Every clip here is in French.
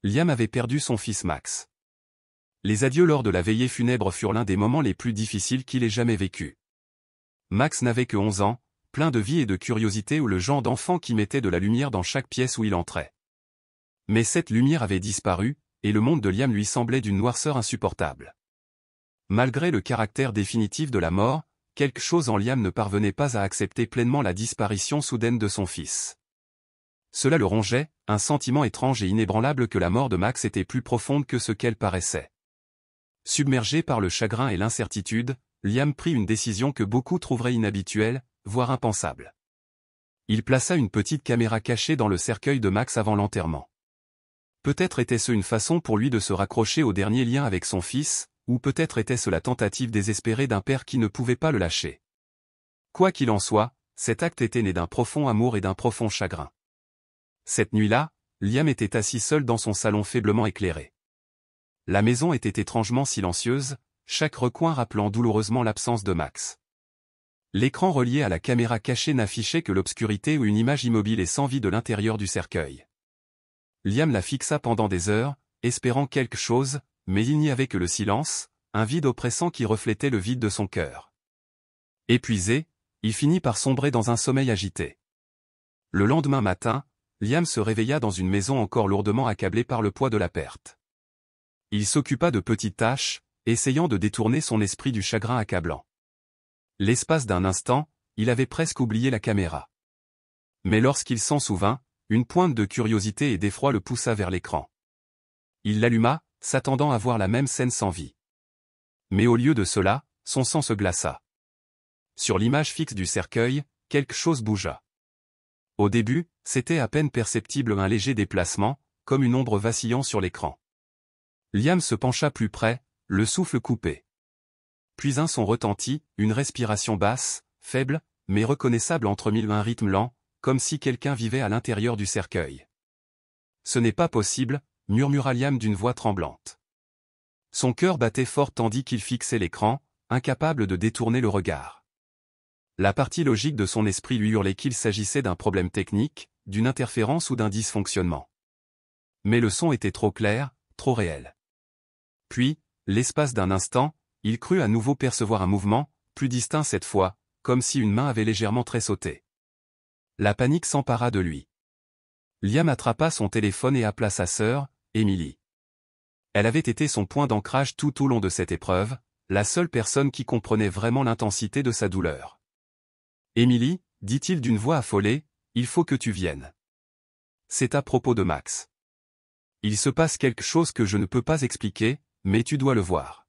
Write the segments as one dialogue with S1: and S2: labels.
S1: Liam avait perdu son fils Max. Les adieux lors de la veillée funèbre furent l'un des moments les plus difficiles qu'il ait jamais vécu. Max n'avait que 11 ans, plein de vie et de curiosité ou le genre d'enfant qui mettait de la lumière dans chaque pièce où il entrait. Mais cette lumière avait disparu, et le monde de Liam lui semblait d'une noirceur insupportable. Malgré le caractère définitif de la mort, quelque chose en Liam ne parvenait pas à accepter pleinement la disparition soudaine de son fils. Cela le rongeait, un sentiment étrange et inébranlable que la mort de Max était plus profonde que ce qu'elle paraissait. Submergé par le chagrin et l'incertitude, Liam prit une décision que beaucoup trouveraient inhabituelle, voire impensable. Il plaça une petite caméra cachée dans le cercueil de Max avant l'enterrement. Peut-être était-ce une façon pour lui de se raccrocher au dernier lien avec son fils, ou peut-être était-ce la tentative désespérée d'un père qui ne pouvait pas le lâcher. Quoi qu'il en soit, cet acte était né d'un profond amour et d'un profond chagrin. Cette nuit-là, Liam était assis seul dans son salon faiblement éclairé. La maison était étrangement silencieuse, chaque recoin rappelant douloureusement l'absence de Max. L'écran relié à la caméra cachée n'affichait que l'obscurité ou une image immobile et sans vie de l'intérieur du cercueil. Liam la fixa pendant des heures, espérant quelque chose, mais il n'y avait que le silence, un vide oppressant qui reflétait le vide de son cœur. Épuisé, il finit par sombrer dans un sommeil agité. Le lendemain matin, Liam se réveilla dans une maison encore lourdement accablée par le poids de la perte. Il s'occupa de petites tâches, essayant de détourner son esprit du chagrin accablant. L'espace d'un instant, il avait presque oublié la caméra. Mais lorsqu'il s'en souvint, une pointe de curiosité et d'effroi le poussa vers l'écran. Il l'alluma, s'attendant à voir la même scène sans vie. Mais au lieu de cela, son sang se glaça. Sur l'image fixe du cercueil, quelque chose bougea. Au début, c'était à peine perceptible un léger déplacement, comme une ombre vacillant sur l'écran. Liam se pencha plus près, le souffle coupé. Puis un son retentit, une respiration basse, faible, mais reconnaissable entre mille un rythme lent, comme si quelqu'un vivait à l'intérieur du cercueil. « Ce n'est pas possible », murmura Liam d'une voix tremblante. Son cœur battait fort tandis qu'il fixait l'écran, incapable de détourner le regard. La partie logique de son esprit lui hurlait qu'il s'agissait d'un problème technique, d'une interférence ou d'un dysfonctionnement. Mais le son était trop clair, trop réel. Puis, l'espace d'un instant, il crut à nouveau percevoir un mouvement, plus distinct cette fois, comme si une main avait légèrement tressauté. La panique s'empara de lui. Liam attrapa son téléphone et appela sa sœur, Emily. Elle avait été son point d'ancrage tout au long de cette épreuve, la seule personne qui comprenait vraiment l'intensité de sa douleur. « Emily, dit-il d'une voix affolée, il faut que tu viennes. C'est à propos de Max. Il se passe quelque chose que je ne peux pas expliquer, mais tu dois le voir. »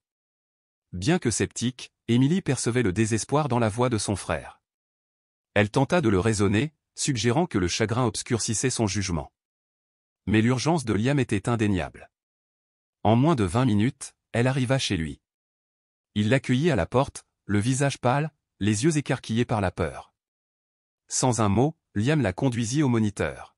S1: Bien que sceptique, Emily percevait le désespoir dans la voix de son frère. Elle tenta de le raisonner, suggérant que le chagrin obscurcissait son jugement. Mais l'urgence de Liam était indéniable. En moins de 20 minutes, elle arriva chez lui. Il l'accueillit à la porte, le visage pâle, les yeux écarquillés par la peur. Sans un mot, Liam la conduisit au moniteur.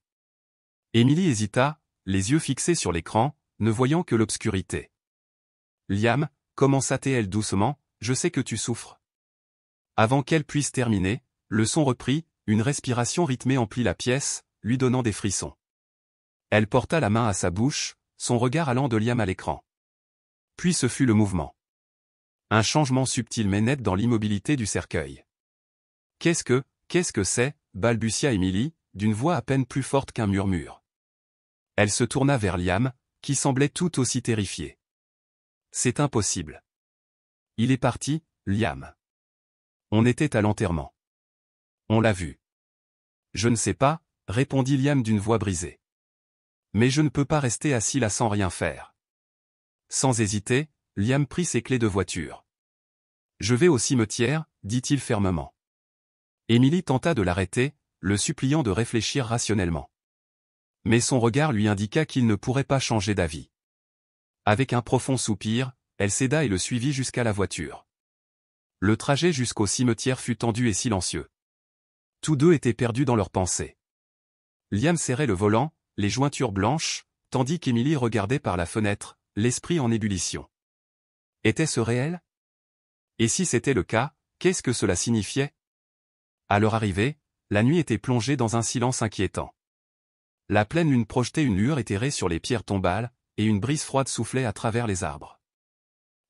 S1: Emily hésita, les yeux fixés sur l'écran, ne voyant que l'obscurité. « Liam, commença-t-elle doucement, je sais que tu souffres. » Avant qu'elle puisse terminer, le son reprit, une respiration rythmée emplit la pièce, lui donnant des frissons. Elle porta la main à sa bouche, son regard allant de Liam à l'écran. Puis ce fut le mouvement. Un changement subtil mais net dans l'immobilité du cercueil. « Qu'est-ce que c'est » balbutia Emily, d'une voix à peine plus forte qu'un murmure. Elle se tourna vers Liam, qui semblait tout aussi terrifié. « C'est impossible. Il est parti, Liam. On était à l'enterrement. On l'a vu. » « Je ne sais pas, » répondit Liam d'une voix brisée. « Mais je ne peux pas rester assis là sans rien faire. » Sans hésiter, Liam prit ses clés de voiture. « Je vais au cimetière, » dit-il fermement. Emily tenta de l'arrêter, le suppliant de réfléchir rationnellement. Mais son regard lui indiqua qu'il ne pourrait pas changer d'avis. Avec un profond soupir, elle céda et le suivit jusqu'à la voiture. Le trajet jusqu'au cimetière fut tendu et silencieux. Tous deux étaient perdus dans leurs pensées. Liam serrait le volant, les jointures blanches, tandis qu'Emily regardait par la fenêtre, l'esprit en ébullition. Était-ce réel? Et si c'était le cas, qu'est-ce que cela signifiait? À leur arrivée, la nuit était plongée dans un silence inquiétant. La pleine lune projetait une lueur éthérée sur les pierres tombales, et une brise froide soufflait à travers les arbres.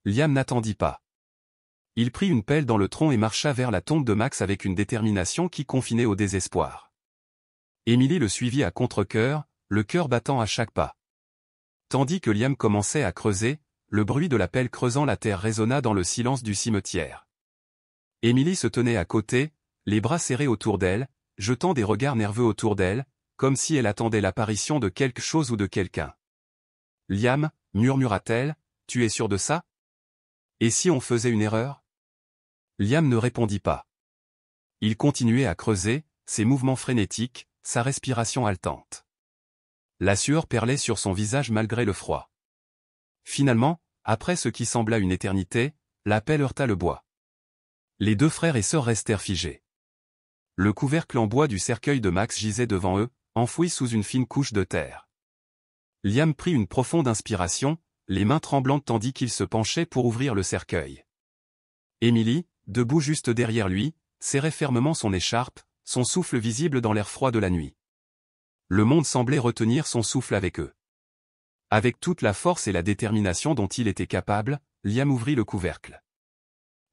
S1: Liam n'attendit pas. Il prit une pelle dans le tronc et marcha vers la tombe de Max avec une détermination qui confinait au désespoir. Emily le suivit à contre-cœur, le cœur battant à chaque pas. Tandis que Liam commençait à creuser, le bruit de la pelle creusant la terre résonna dans le silence du cimetière. Emily se tenait à côté, les bras serrés autour d'elle, jetant des regards nerveux autour d'elle, comme si elle attendait l'apparition de quelque chose ou de quelqu'un. « Liam, murmura-t-elle, tu es sûr de ça? Et si on faisait une erreur ?» Liam ne répondit pas. Il continuait à creuser, ses mouvements frénétiques, sa respiration haletante. La sueur perlait sur son visage malgré le froid. Finalement, après ce qui sembla une éternité, la pelle heurta le bois. Les deux frères et sœurs restèrent figés. Le couvercle en bois du cercueil de Max gisait devant eux, enfoui sous une fine couche de terre. Liam prit une profonde inspiration, les mains tremblantes tandis qu'il se penchait pour ouvrir le cercueil. Emily, debout juste derrière lui, serrait fermement son écharpe, son souffle visible dans l'air froid de la nuit. Le monde semblait retenir son souffle avec eux. Avec toute la force et la détermination dont il était capable, Liam ouvrit le couvercle.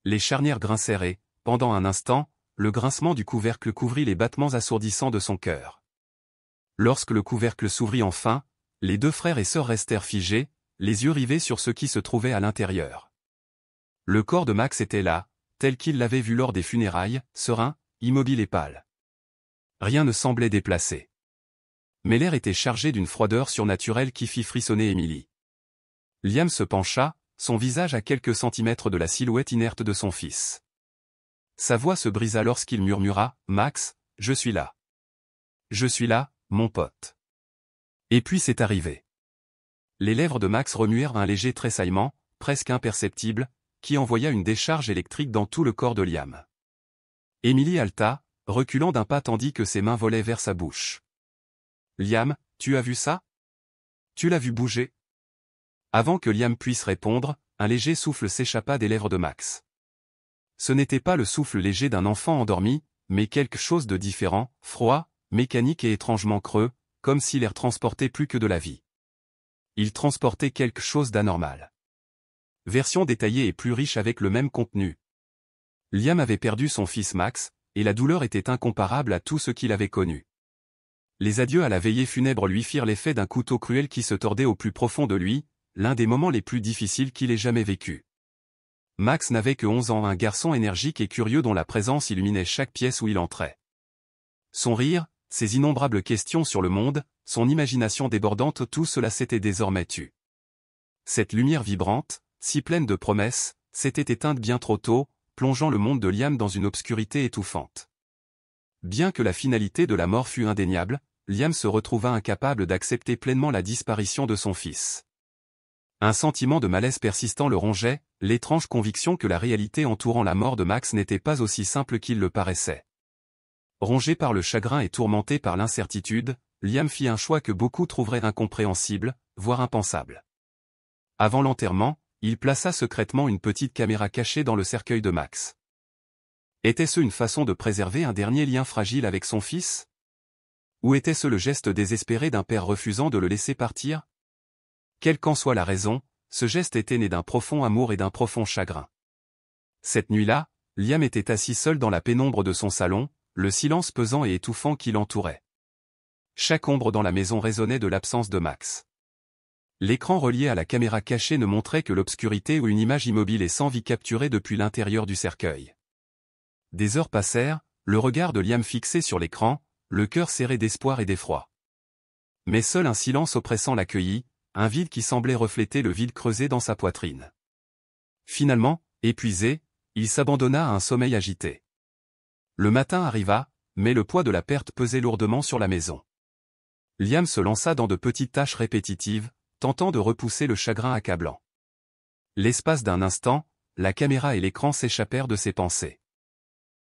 S1: Les charnières grincèrent et, pendant un instant, le grincement du couvercle couvrit les battements assourdissants de son cœur. Lorsque le couvercle s'ouvrit enfin, les deux frères et sœurs restèrent figés, les yeux rivés sur ce qui se trouvait à l'intérieur. Le corps de Max était là, tel qu'il l'avait vu lors des funérailles, serein, immobile et pâle. Rien ne semblait déplacé. Mais l'air était chargé d'une froideur surnaturelle qui fit frissonner Emily. Liam se pencha, son visage à quelques centimètres de la silhouette inerte de son fils. Sa voix se brisa lorsqu'il murmura « Max, je suis là. Je suis là, mon pote. » Et puis c'est arrivé. Les lèvres de Max remuèrent un léger tressaillement, presque imperceptible, qui envoya une décharge électrique dans tout le corps de Liam. Emily haleta, reculant d'un pas tandis que ses mains volaient vers sa bouche. « Liam, tu as vu ça? Tu l'as vu bouger ?» Avant que Liam puisse répondre, un léger souffle s'échappa des lèvres de Max. Ce n'était pas le souffle léger d'un enfant endormi, mais quelque chose de différent, froid, mécanique et étrangement creux, comme si l'air transportait plus que de la vie. Il transportait quelque chose d'anormal. Version détaillée et plus riche avec le même contenu. Liam avait perdu son fils Max, et la douleur était incomparable à tout ce qu'il avait connu. Les adieux à la veillée funèbre lui firent l'effet d'un couteau cruel qui se tordait au plus profond de lui, l'un des moments les plus difficiles qu'il ait jamais vécu. Max n'avait que 11 ans, un garçon énergique et curieux dont la présence illuminait chaque pièce où il entrait. Son rire, ses innombrables questions sur le monde, son imagination débordante, tout cela s'était désormais tu. Cette lumière vibrante, si pleine de promesses, s'était éteinte bien trop tôt, plongeant le monde de Liam dans une obscurité étouffante. Bien que la finalité de la mort fût indéniable, Liam se retrouva incapable d'accepter pleinement la disparition de son fils. Un sentiment de malaise persistant le rongeait, l'étrange conviction que la réalité entourant la mort de Max n'était pas aussi simple qu'il le paraissait. Rongé par le chagrin et tourmenté par l'incertitude, Liam fit un choix que beaucoup trouveraient incompréhensible, voire impensable. Avant l'enterrement, il plaça secrètement une petite caméra cachée dans le cercueil de Max. Était-ce une façon de préserver un dernier lien fragile avec son fils? Ou était-ce le geste désespéré d'un père refusant de le laisser partir? Quelle qu'en soit la raison, ce geste était né d'un profond amour et d'un profond chagrin. Cette nuit-là, Liam était assis seul dans la pénombre de son salon, le silence pesant et étouffant qui l'entourait. Chaque ombre dans la maison résonnait de l'absence de Max. L'écran relié à la caméra cachée ne montrait que l'obscurité ou une image immobile et sans vie capturée depuis l'intérieur du cercueil. Des heures passèrent, le regard de Liam fixé sur l'écran, le cœur serré d'espoir et d'effroi. Mais seul un silence oppressant l'accueillit, un vide qui semblait refléter le vide creusé dans sa poitrine. Finalement, épuisé, il s'abandonna à un sommeil agité. Le matin arriva, mais le poids de la perte pesait lourdement sur la maison. Liam se lança dans de petites tâches répétitives, tentant de repousser le chagrin accablant. L'espace d'un instant, la caméra et l'écran s'échappèrent de ses pensées.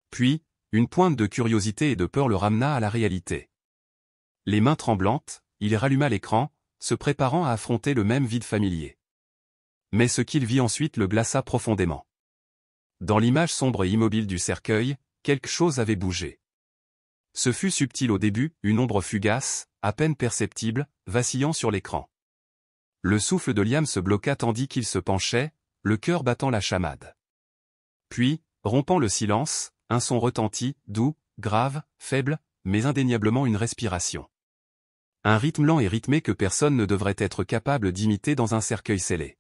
S1: Puis, une pointe de curiosité et de peur le ramena à la réalité. Les mains tremblantes, il ralluma l'écran, se préparant à affronter le même vide familier. Mais ce qu'il vit ensuite le glaça profondément. Dans l'image sombre et immobile du cercueil, quelque chose avait bougé. Ce fut subtil au début, une ombre fugace, à peine perceptible, vacillant sur l'écran. Le souffle de Liam se bloqua tandis qu'il se penchait, le cœur battant la chamade. Puis, rompant le silence, un son retentit, doux, grave, faible, mais indéniablement une respiration. Un rythme lent et rythmé que personne ne devrait être capable d'imiter dans un cercueil scellé.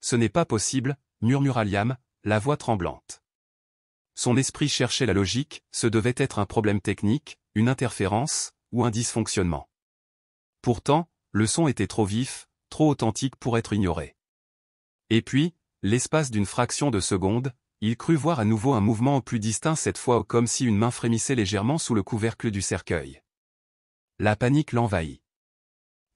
S1: Ce n'est pas possible, murmura Liam, la voix tremblante. Son esprit cherchait la logique, ce devait être un problème technique, une interférence, ou un dysfonctionnement. Pourtant, le son était trop vif, trop authentique pour être ignoré. Et puis, l'espace d'une fraction de seconde, il crut voir à nouveau un mouvement plus distinct cette fois comme si une main frémissait légèrement sous le couvercle du cercueil. La panique l'envahit.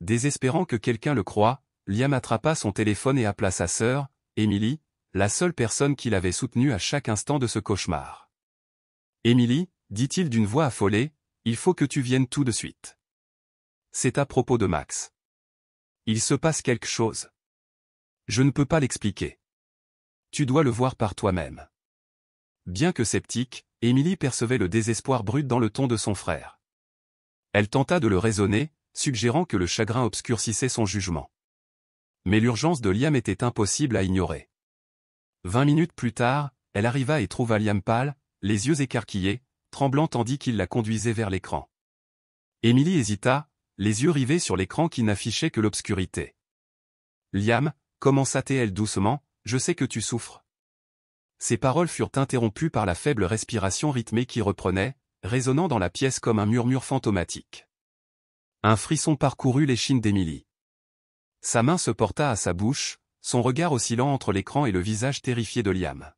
S1: Désespérant que quelqu'un le croie, Liam attrapa son téléphone et appela sa sœur, Emily, la seule personne qui l'avait soutenue à chaque instant de ce cauchemar. « Emily, dit-il d'une voix affolée, il faut que tu viennes tout de suite. C'est à propos de Max. Il se passe quelque chose. Je ne peux pas l'expliquer. Tu dois le voir par toi-même. » Bien que sceptique, Emily percevait le désespoir brut dans le ton de son frère. Elle tenta de le raisonner, suggérant que le chagrin obscurcissait son jugement. Mais l'urgence de Liam était impossible à ignorer. 20 minutes plus tard, elle arriva et trouva Liam pâle, les yeux écarquillés, tremblant tandis qu'il la conduisait vers l'écran. Emily hésita, les yeux rivés sur l'écran qui n'affichait que l'obscurité. « Liam, commença-t-elle doucement, je sais que tu souffres. » Ses paroles furent interrompues par la faible respiration rythmée qui reprenait, résonnant dans la pièce comme un murmure fantomatique. Un frisson parcourut l'échine d'Emily. Sa main se porta à sa bouche, son regard oscillant entre l'écran et le visage terrifié de Liam.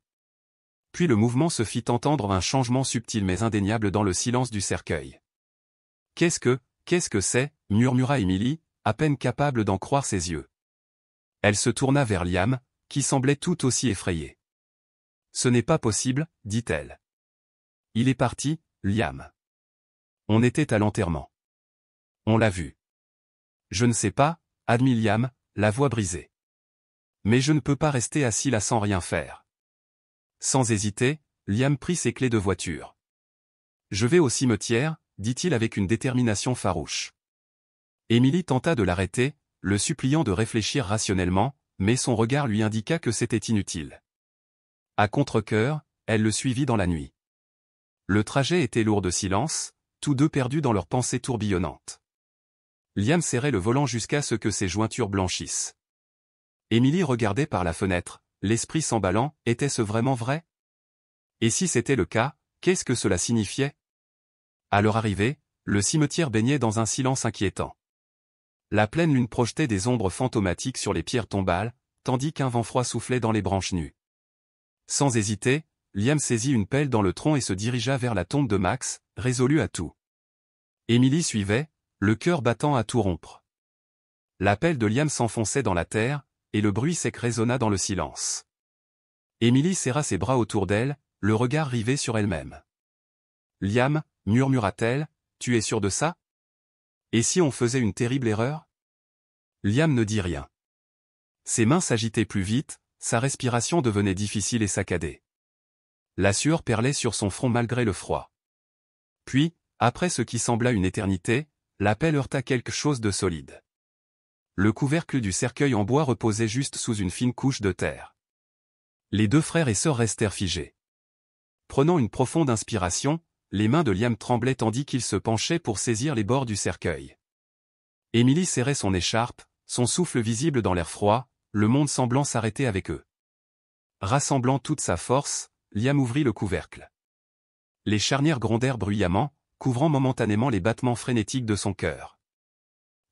S1: Puis le mouvement se fit entendre un changement subtil mais indéniable dans le silence du cercueil. « Qu'est-ce que c'est » murmura Emily, à peine capable d'en croire ses yeux. Elle se tourna vers Liam, qui semblait tout aussi effrayé. « Ce n'est pas possible, dit-elle. Il est parti, Liam. On était à l'enterrement. On l'a vu. Je ne sais pas, admit Liam, la voix brisée. Mais je ne peux pas rester assis là sans rien faire. Sans hésiter, Liam prit ses clés de voiture. Je vais au cimetière, dit-il avec une détermination farouche. Emily tenta de l'arrêter, le suppliant de réfléchir rationnellement, mais son regard lui indiqua que c'était inutile. À contre-cœur, elle le suivit dans la nuit. Le trajet était lourd de silence, tous deux perdus dans leurs pensées tourbillonnantes. Liam serrait le volant jusqu'à ce que ses jointures blanchissent. Emily regardait par la fenêtre, l'esprit s'emballant, était-ce vraiment vrai? Et si c'était le cas, qu'est-ce que cela signifiait? À leur arrivée, le cimetière baignait dans un silence inquiétant. La pleine lune projetait des ombres fantomatiques sur les pierres tombales, tandis qu'un vent froid soufflait dans les branches nues. Sans hésiter, Liam saisit une pelle dans le tronc et se dirigea vers la tombe de Max, résolu à tout. Emily suivait, le cœur battant à tout rompre. La pelle de Liam s'enfonçait dans la terre, et le bruit sec résonna dans le silence. Emily serra ses bras autour d'elle, le regard rivé sur elle-même. « Liam, murmura-t-elle, tu es sûr de ça? Et si on faisait une terrible erreur ?» Liam ne dit rien. Ses mains s'agitaient plus vite, sa respiration devenait difficile et saccadée. La sueur perlait sur son front malgré le froid. Puis, après ce qui sembla une éternité, la pelle heurta quelque chose de solide. Le couvercle du cercueil en bois reposait juste sous une fine couche de terre. Les deux frères et sœurs restèrent figés. Prenant une profonde inspiration, les mains de Liam tremblaient tandis qu'il se penchait pour saisir les bords du cercueil. Emily serrait son écharpe, son souffle visible dans l'air froid, le monde semblant s'arrêter avec eux. Rassemblant toute sa force, Liam ouvrit le couvercle. Les charnières grondèrent bruyamment, couvrant momentanément les battements frénétiques de son cœur.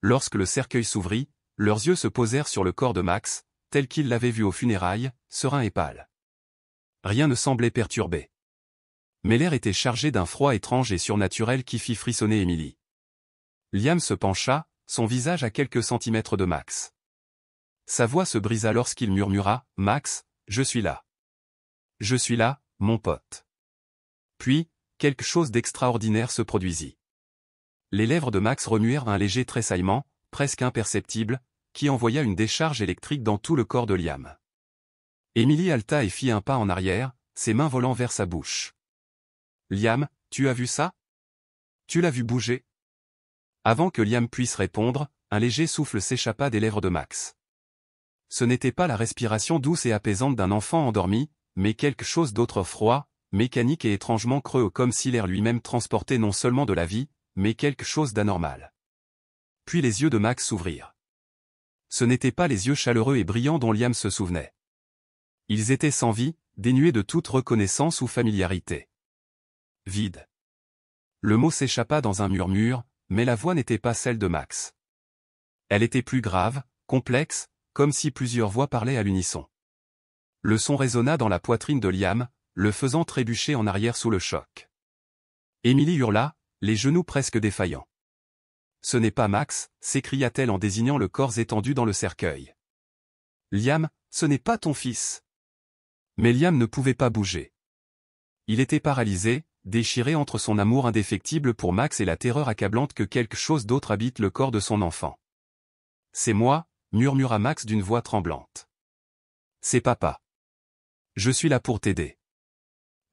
S1: Lorsque le cercueil s'ouvrit, leurs yeux se posèrent sur le corps de Max, tel qu'ils l'avaient vu aux funérailles, serein et pâle. Rien ne semblait perturbé. Mais l'air était chargé d'un froid étrange et surnaturel qui fit frissonner Emily. Liam se pencha, son visage à quelques centimètres de Max. Sa voix se brisa lorsqu'il murmura « Max, je suis là. Je suis là, mon pote. » Puis, quelque chose d'extraordinaire se produisit. Les lèvres de Max remuèrent un léger tressaillement, presque imperceptible, qui envoya une décharge électrique dans tout le corps de Liam. Emily halta et fit un pas en arrière, ses mains volant vers sa bouche. « Liam, tu as vu ça? Tu l'as vu bouger? Avant que Liam puisse répondre, un léger souffle s'échappa des lèvres de Max. Ce n'était pas la respiration douce et apaisante d'un enfant endormi, mais quelque chose d'autre froid, mécanique et étrangement creux comme si l'air lui-même transportait non seulement de la vie, mais quelque chose d'anormal. Puis les yeux de Max s'ouvrirent. Ce n'étaient pas les yeux chaleureux et brillants dont Liam se souvenait. Ils étaient sans vie, dénués de toute reconnaissance ou familiarité. Vide. Le mot s'échappa dans un murmure, mais la voix n'était pas celle de Max. Elle était plus grave, complexe, comme si plusieurs voix parlaient à l'unisson. Le son résonna dans la poitrine de Liam, le faisant trébucher en arrière sous le choc. Émilie hurla, les genoux presque défaillants. « Ce n'est pas Max », s'écria-t-elle en désignant le corps étendu dans le cercueil. « Liam, ce n'est pas ton fils. » Mais Liam ne pouvait pas bouger. Il était paralysé, déchiré entre son amour indéfectible pour Max et la terreur accablante que quelque chose d'autre habite le corps de son enfant. « C'est moi », murmura Max d'une voix tremblante. « C'est papa. Je suis là pour t'aider. »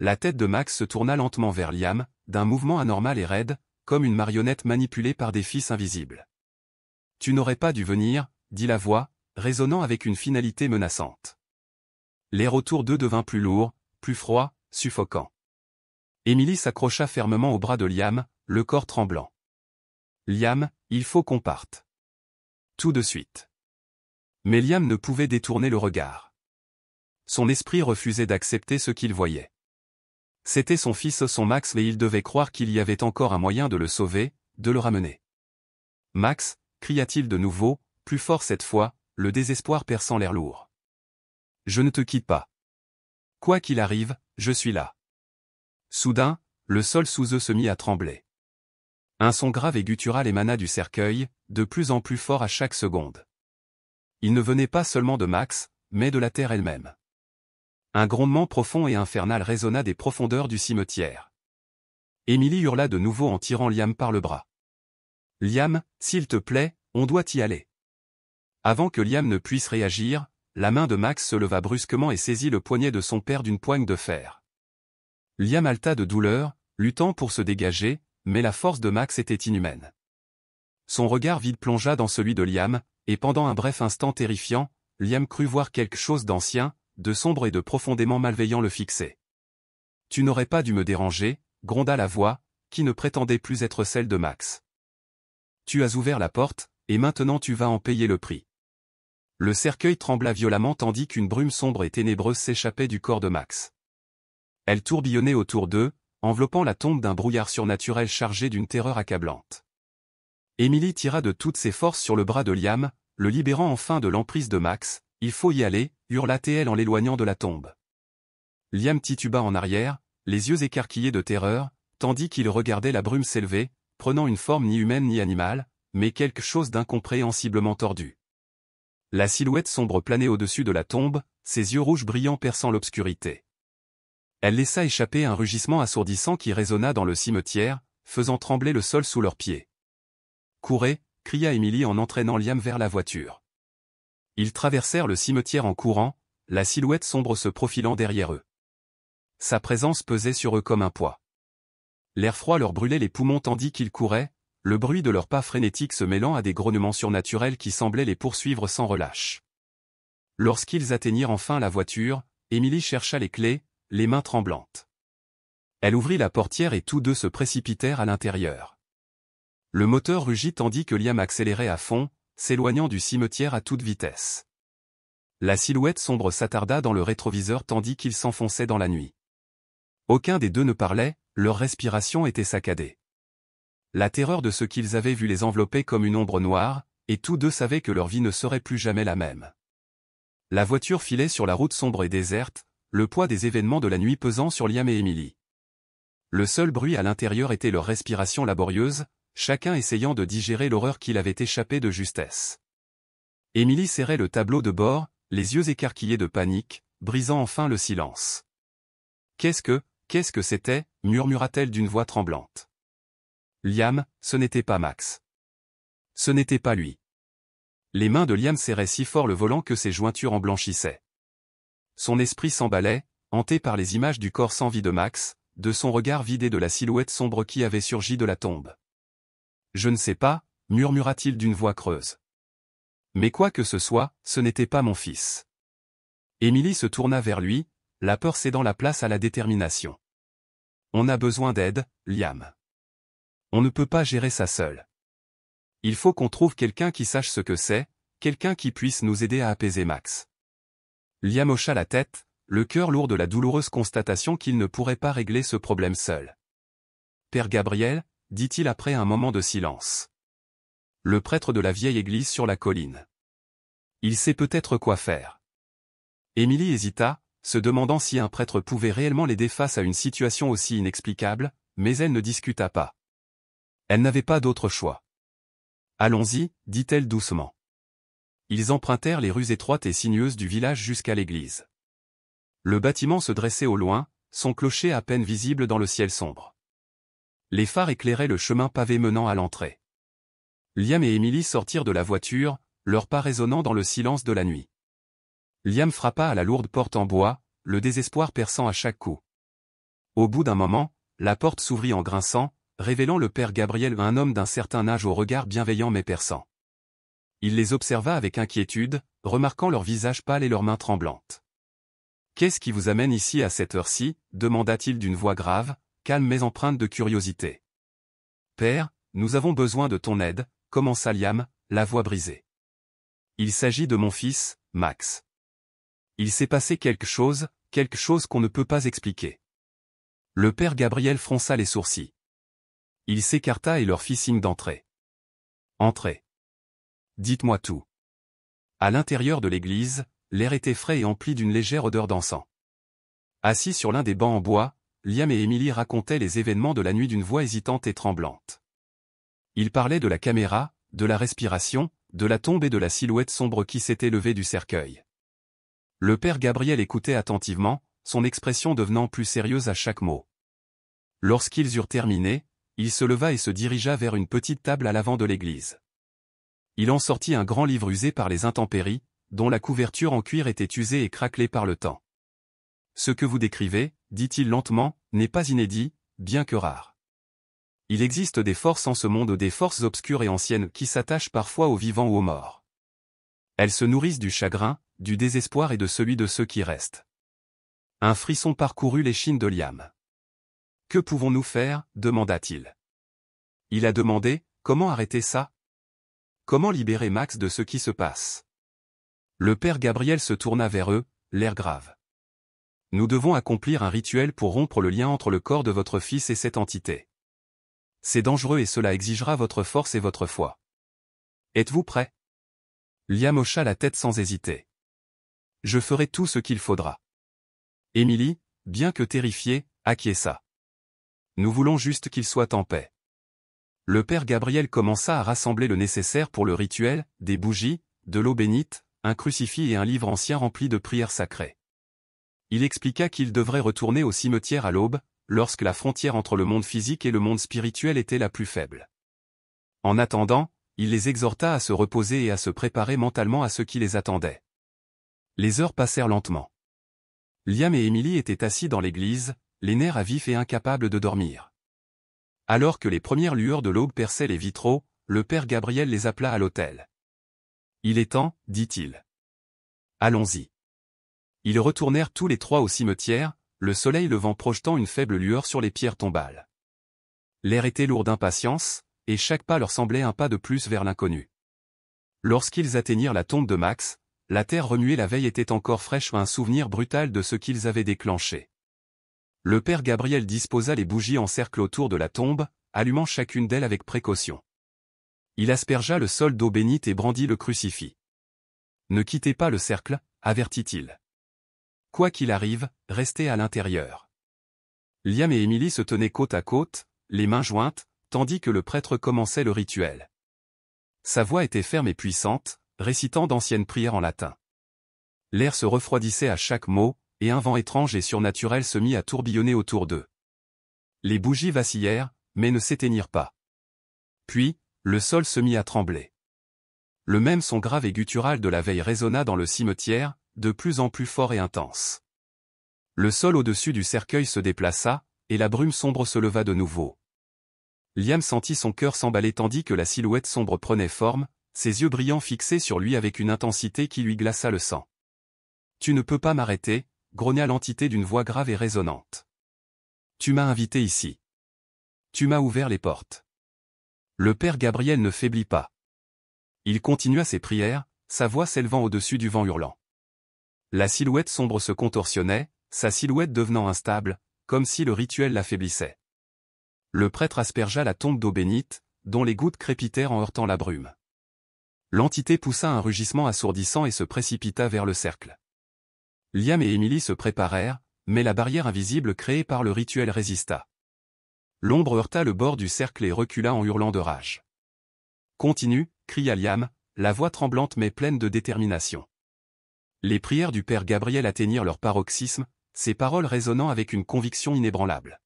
S1: La tête de Max se tourna lentement vers Liam, d'un mouvement anormal et raide, comme une marionnette manipulée par des fils invisibles. « Tu n'aurais pas dû venir, » dit la voix, résonnant avec une finalité menaçante. L'air autour d'eux devint plus lourd, plus froid, suffocant. Émilie s'accrocha fermement au bras de Liam, le corps tremblant. « Liam, il faut qu'on parte. Tout de suite. » Mais Liam ne pouvait détourner le regard. Son esprit refusait d'accepter ce qu'il voyait. C'était son fils, son Max, et il devait croire qu'il y avait encore un moyen de le sauver, de le ramener. « Max » cria-t-il de nouveau, plus fort cette fois, le désespoir perçant l'air lourd. « Je ne te quitte pas. Quoi qu'il arrive, je suis là. » Soudain, le sol sous eux se mit à trembler. Un son grave et guttural émana du cercueil, de plus en plus fort à chaque seconde. Il ne venait pas seulement de Max, mais de la terre elle-même. Un grondement profond et infernal résonna des profondeurs du cimetière. Émilie hurla de nouveau en tirant Liam par le bras. « Liam, s'il te plaît, on doit y aller. » Avant que Liam ne puisse réagir, la main de Max se leva brusquement et saisit le poignet de son père d'une poigne de fer. Liam haleta de douleur, luttant pour se dégager, mais la force de Max était inhumaine. Son regard vide plongea dans celui de Liam, et pendant un bref instant terrifiant, Liam crut voir quelque chose d'ancien, de sombre et de profondément malveillant le fixer. « Tu n'aurais pas dû me déranger », gronda la voix, qui ne prétendait plus être celle de Max. « Tu as ouvert la porte, et maintenant tu vas en payer le prix. » Le cercueil trembla violemment tandis qu'une brume sombre et ténébreuse s'échappait du corps de Max. Elle tourbillonnait autour d'eux, enveloppant la tombe d'un brouillard surnaturel chargé d'une terreur accablante. Émilie tira de toutes ses forces sur le bras de Liam, le libérant enfin de l'emprise de Max. « Il faut y aller », hurla-t-elle en l'éloignant de la tombe. Liam tituba en arrière, les yeux écarquillés de terreur, tandis qu'il regardait la brume s'élever, prenant une forme ni humaine ni animale, mais quelque chose d'incompréhensiblement tordu. La silhouette sombre planait au-dessus de la tombe, ses yeux rouges brillants perçant l'obscurité. Elle laissa échapper un rugissement assourdissant qui résonna dans le cimetière, faisant trembler le sol sous leurs pieds. « Courez » cria Émilie en entraînant Liam vers la voiture. Ils traversèrent le cimetière en courant, la silhouette sombre se profilant derrière eux. Sa présence pesait sur eux comme un poids. L'air froid leur brûlait les poumons tandis qu'ils couraient, le bruit de leurs pas frénétiques se mêlant à des grognements surnaturels qui semblaient les poursuivre sans relâche. Lorsqu'ils atteignirent enfin la voiture, Émilie chercha les clés, les mains tremblantes. Elle ouvrit la portière et tous deux se précipitèrent à l'intérieur. Le moteur rugit tandis que Liam accélérait à fond, s'éloignant du cimetière à toute vitesse. La silhouette sombre s'attarda dans le rétroviseur tandis qu'ils s'enfonçaient dans la nuit. Aucun des deux ne parlait, leur respiration était saccadée. La terreur de ce qu'ils avaient vu les enveloppait comme une ombre noire, et tous deux savaient que leur vie ne serait plus jamais la même. La voiture filait sur la route sombre et déserte, le poids des événements de la nuit pesant sur Liam et Émilie. Le seul bruit à l'intérieur était leur respiration laborieuse, chacun essayant de digérer l'horreur qu'il avait échappé de justesse. Émilie serrait le tableau de bord, les yeux écarquillés de panique, brisant enfin le silence. « Qu'est-ce que c'était » murmura-t-elle d'une voix tremblante. Liam, ce n'était pas Max. Ce n'était pas lui. Les mains de Liam serraient si fort le volant que ses jointures en blanchissaient. Son esprit s'emballait, hanté par les images du corps sans vie de Max, de son regard vidé de la silhouette sombre qui avait surgi de la tombe. « Je ne sais pas, murmura-t-il d'une voix creuse. Mais quoi que ce soit, ce n'était pas mon fils. Émilie se tourna vers lui, la peur cédant la place à la détermination. On a besoin d'aide, Liam. On ne peut pas gérer ça seul. Il faut qu'on trouve quelqu'un qui sache ce que c'est, quelqu'un qui puisse nous aider à apaiser Max. Liam hocha la tête, le cœur lourd de la douloureuse constatation qu'il ne pourrait pas régler ce problème seul. Père Gabriel, dit-il après un moment de silence. Le prêtre de la vieille église sur la colline. Il sait peut-être quoi faire. Émilie hésita, se demandant si un prêtre pouvait réellement l'aider face à une situation aussi inexplicable, mais elle ne discuta pas. Elle n'avait pas d'autre choix. Allons-y, dit-elle doucement. Ils empruntèrent les rues étroites et sinueuses du village jusqu'à l'église. Le bâtiment se dressait au loin, son clocher à peine visible dans le ciel sombre. Les phares éclairaient le chemin pavé menant à l'entrée. Liam et Émilie sortirent de la voiture, leurs pas résonnant dans le silence de la nuit. Liam frappa à la lourde porte en bois, le désespoir perçant à chaque coup. Au bout d'un moment, la porte s'ouvrit en grinçant, révélant le père Gabriel, un homme d'un certain âge au regard bienveillant mais perçant. Il les observa avec inquiétude, remarquant leur visage pâle et leurs mains tremblantes. « Qu'est-ce qui vous amène ici à cette heure-ci » demanda-t-il d'une voix grave, calme mais empreinte de curiosité. « Père, nous avons besoin de ton aide » commença Liam, la voix brisée. « Il s'agit de mon fils, Max. Il s'est passé quelque chose qu'on ne peut pas expliquer. » Le père Gabriel fronça les sourcils. Il s'écarta et leur fit signe d'entrer. « Entrez. Dites-moi tout. » À l'intérieur de l'église, l'air était frais et empli d'une légère odeur d'encens. Assis sur l'un des bancs en bois, Liam et Émilie racontaient les événements de la nuit d'une voix hésitante et tremblante. Ils parlaient de la caméra, de la respiration, de la tombe et de la silhouette sombre qui s'était levée du cercueil. Le père Gabriel écoutait attentivement, son expression devenant plus sérieuse à chaque mot. Lorsqu'ils eurent terminé, il se leva et se dirigea vers une petite table à l'avant de l'église. Il en sortit un grand livre usé par les intempéries, dont la couverture en cuir était usée et craquelée par le temps. « Ce que vous décrivez, dit-il lentement, n'est pas inédit, bien que rare. Il existe des forces en ce monde, des forces obscures et anciennes qui s'attachent parfois aux vivants ou aux morts. Elles se nourrissent du chagrin, du désespoir et de celui de ceux qui restent. » Un frisson parcourut l'échine de Liam. « Que pouvons-nous faire » demanda-t-il. Il a demandé, comment arrêter ça? Comment libérer Max de ce qui se passe? Le père Gabriel se tourna vers eux, l'air grave. Nous devons accomplir un rituel pour rompre le lien entre le corps de votre fils et cette entité. C'est dangereux et cela exigera votre force et votre foi. Êtes-vous prêts? Liam hocha la tête sans hésiter. Je ferai tout ce qu'il faudra. Émilie, bien que terrifiée, acquiesça. Nous voulons juste qu'il soit en paix. Le père Gabriel commença à rassembler le nécessaire pour le rituel, des bougies, de l'eau bénite, un crucifix et un livre ancien rempli de prières sacrées. Il expliqua qu'il devrait retourner au cimetière à l'aube, lorsque la frontière entre le monde physique et le monde spirituel était la plus faible. En attendant, il les exhorta à se reposer et à se préparer mentalement à ce qui les attendait. Les heures passèrent lentement. Liam et Émilie étaient assis dans l'église, les nerfs à vif et incapables de dormir. Alors que les premières lueurs de l'aube perçaient les vitraux, le père Gabriel les appela à l'autel. « Il est temps, dit-il. Allons-y. » Ils retournèrent tous les trois au cimetière, le soleil levant projetant une faible lueur sur les pierres tombales. L'air était lourd d'impatience, et chaque pas leur semblait un pas de plus vers l'inconnu. Lorsqu'ils atteignirent la tombe de Max, la terre remuée la veille était encore fraîche, un souvenir brutal de ce qu'ils avaient déclenché. Le père Gabriel disposa les bougies en cercle autour de la tombe, allumant chacune d'elles avec précaution. Il aspergea le sol d'eau bénite et brandit le crucifix. « Ne quittez pas le cercle » avertit-il. « Quoi qu'il arrive, restez à l'intérieur. » Liam et Émilie se tenaient côte à côte, les mains jointes, tandis que le prêtre commençait le rituel. Sa voix était ferme et puissante, récitant d'anciennes prières en latin. L'air se refroidissait à chaque mot, et un vent étrange et surnaturel se mit à tourbillonner autour d'eux. Les bougies vacillèrent, mais ne s'éteignirent pas. Puis, le sol se mit à trembler. Le même son grave et guttural de la veille résonna dans le cimetière, de plus en plus fort et intense. Le sol au-dessus du cercueil se déplaça, et la brume sombre se leva de nouveau. Liam sentit son cœur s'emballer tandis que la silhouette sombre prenait forme, ses yeux brillants fixés sur lui avec une intensité qui lui glaça le sang. « Tu ne peux pas m'arrêter » grogna l'entité d'une voix grave et résonnante. « Tu m'as invité ici. Tu m'as ouvert les portes. » Le père Gabriel ne faiblit pas. Il continua ses prières, sa voix s'élevant au-dessus du vent hurlant. La silhouette sombre se contorsionnait, sa silhouette devenant instable, comme si le rituel l'affaiblissait. Le prêtre aspergea la tombe d'eau bénite, dont les gouttes crépitèrent en heurtant la brume. L'entité poussa un rugissement assourdissant et se précipita vers le cercle. Liam et Emily se préparèrent, mais la barrière invisible créée par le rituel résista. L'ombre heurta le bord du cercle et recula en hurlant de rage. « Continue » cria Liam, la voix tremblante mais pleine de détermination. Les prières du père Gabriel atteignirent leur paroxysme, ses paroles résonnant avec une conviction inébranlable.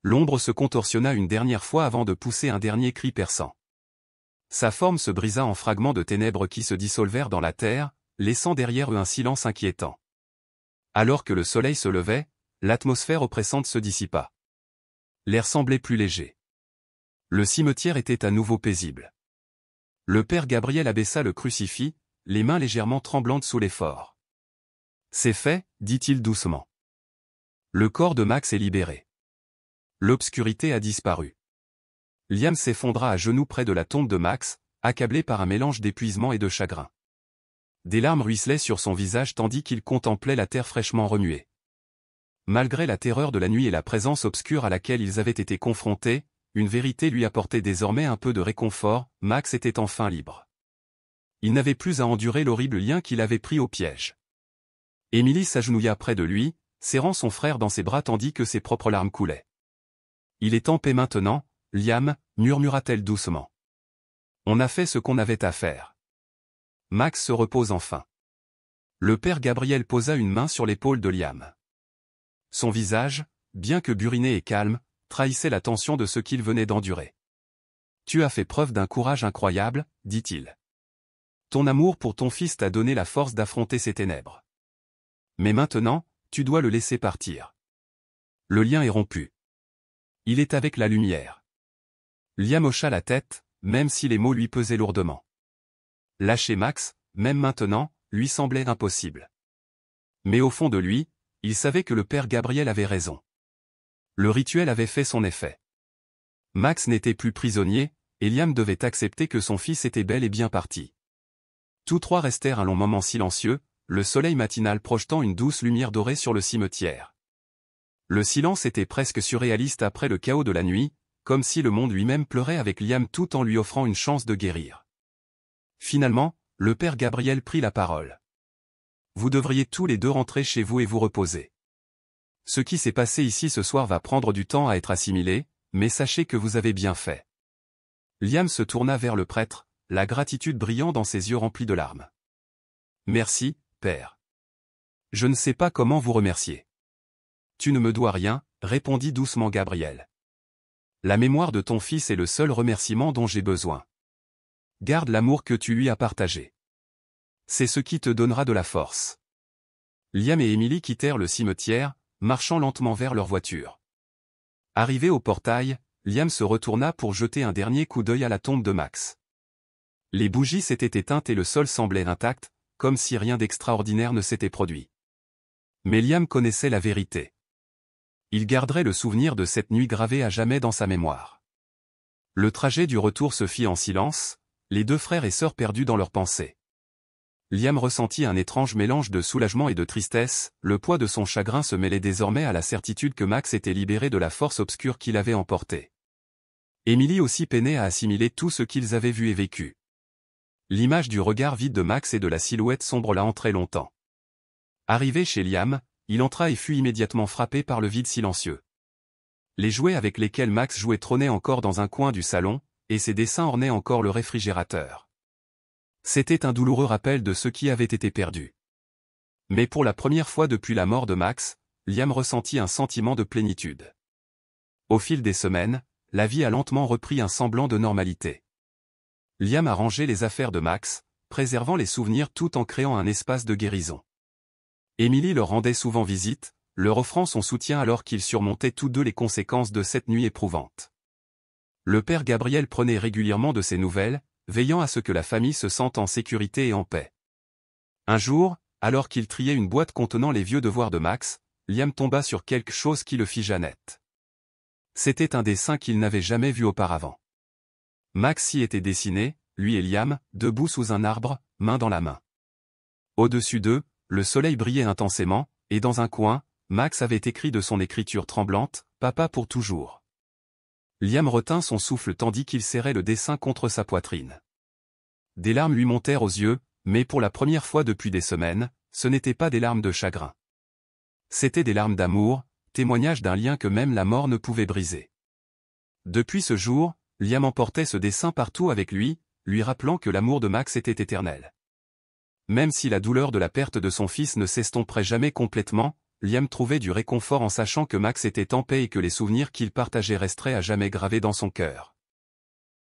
S1: L'ombre se contorsionna une dernière fois avant de pousser un dernier cri perçant. Sa forme se brisa en fragments de ténèbres qui se dissolvèrent dans la terre, laissant derrière eux un silence inquiétant. Alors que le soleil se levait, l'atmosphère oppressante se dissipa. L'air semblait plus léger. Le cimetière était à nouveau paisible. Le père Gabriel abaissa le crucifix, les mains légèrement tremblantes sous l'effort. « C'est fait, dit-il doucement. Le corps de Max est libéré. L'obscurité a disparu. » Liam s'effondra à genoux près de la tombe de Max, accablé par un mélange d'épuisement et de chagrin. Des larmes ruisselaient sur son visage tandis qu'il contemplait la terre fraîchement remuée. Malgré la terreur de la nuit et la présence obscure à laquelle ils avaient été confrontés, une vérité lui apportait désormais un peu de réconfort, Max était enfin libre. Il n'avait plus à endurer l'horrible lien qu'il avait pris au piège. Emily s'agenouilla près de lui, serrant son frère dans ses bras tandis que ses propres larmes coulaient. « Il est en paix maintenant, Liam, » murmura-t-elle doucement. « On a fait ce qu'on avait à faire. Max se repose enfin. » Le père Gabriel posa une main sur l'épaule de Liam. Son visage, bien que buriné et calme, trahissait la tension de ce qu'il venait d'endurer. « Tu as fait preuve d'un courage incroyable, » dit-il. « Ton amour pour ton fils t'a donné la force d'affronter ces ténèbres. Mais maintenant, tu dois le laisser partir. Le lien est rompu. Il est avec la lumière. » Liam hocha la tête, même si les mots lui pesaient lourdement. Lâcher Max, même maintenant, lui semblait impossible. Mais au fond de lui, il savait que le père Gabriel avait raison. Le rituel avait fait son effet. Max n'était plus prisonnier, et Liam devait accepter que son fils était bel et bien parti. Tous trois restèrent un long moment silencieux, le soleil matinal projetant une douce lumière dorée sur le cimetière. Le silence était presque surréaliste après le chaos de la nuit, comme si le monde lui-même pleurait avec Liam tout en lui offrant une chance de guérir. Finalement, le père Gabriel prit la parole. « Vous devriez tous les deux rentrer chez vous et vous reposer. Ce qui s'est passé ici ce soir va prendre du temps à être assimilé, mais sachez que vous avez bien fait. » Liam se tourna vers le prêtre, la gratitude brillant dans ses yeux remplis de larmes. « Merci, père. Je ne sais pas comment vous remercier. »« Tu ne me dois rien, » répondit doucement Gabriel. « La mémoire de ton fils est le seul remerciement dont j'ai besoin. Garde l'amour que tu lui as partagé. C'est ce qui te donnera de la force. » Liam et Emily quittèrent le cimetière, marchant lentement vers leur voiture. Arrivé au portail, Liam se retourna pour jeter un dernier coup d'œil à la tombe de Max. Les bougies s'étaient éteintes et le sol semblait intact, comme si rien d'extraordinaire ne s'était produit. Mais Liam connaissait la vérité. Il garderait le souvenir de cette nuit gravée à jamais dans sa mémoire. Le trajet du retour se fit en silence, les deux frères et sœurs perdus dans leurs pensées. Liam ressentit un étrange mélange de soulagement et de tristesse, le poids de son chagrin se mêlait désormais à la certitude que Max était libéré de la force obscure qui l'avait emporté. Emily aussi peinait à assimiler tout ce qu'ils avaient vu et vécu. L'image du regard vide de Max et de la silhouette sombre la hantrait longtemps. Arrivé chez Liam, il entra et fut immédiatement frappé par le vide silencieux. Les jouets avec lesquels Max jouait trônaient encore dans un coin du salon, et ses dessins ornaient encore le réfrigérateur. C'était un douloureux rappel de ce qui avait été perdu. Mais pour la première fois depuis la mort de Max, Liam ressentit un sentiment de plénitude. Au fil des semaines, la vie a lentement repris un semblant de normalité. Liam a rangé les affaires de Max, préservant les souvenirs tout en créant un espace de guérison. Emily leur rendait souvent visite, leur offrant son soutien alors qu'ils surmontaient tous deux les conséquences de cette nuit éprouvante. Le père Gabriel prenait régulièrement de ses nouvelles, veillant à ce que la famille se sente en sécurité et en paix. Un jour, alors qu'il triait une boîte contenant les vieux devoirs de Max, Liam tomba sur quelque chose qui le figea net. C'était un dessin qu'il n'avait jamais vu auparavant. Max y était dessiné, lui et Liam, debout sous un arbre, main dans la main. Au-dessus d'eux, le soleil brillait intensément, et dans un coin, Max avait écrit de son écriture tremblante, « Papa pour toujours ». Liam retint son souffle tandis qu'il serrait le dessin contre sa poitrine. Des larmes lui montèrent aux yeux, mais pour la première fois depuis des semaines, ce n'étaient pas des larmes de chagrin. C'étaient des larmes d'amour, témoignage d'un lien que même la mort ne pouvait briser. Depuis ce jour, Liam emportait ce dessin partout avec lui, lui rappelant que l'amour de Max était éternel. Même si la douleur de la perte de son fils ne s'estomperait jamais complètement, Liam trouvait du réconfort en sachant que Max était en paix et que les souvenirs qu'ils partageaient resteraient à jamais gravés dans son cœur.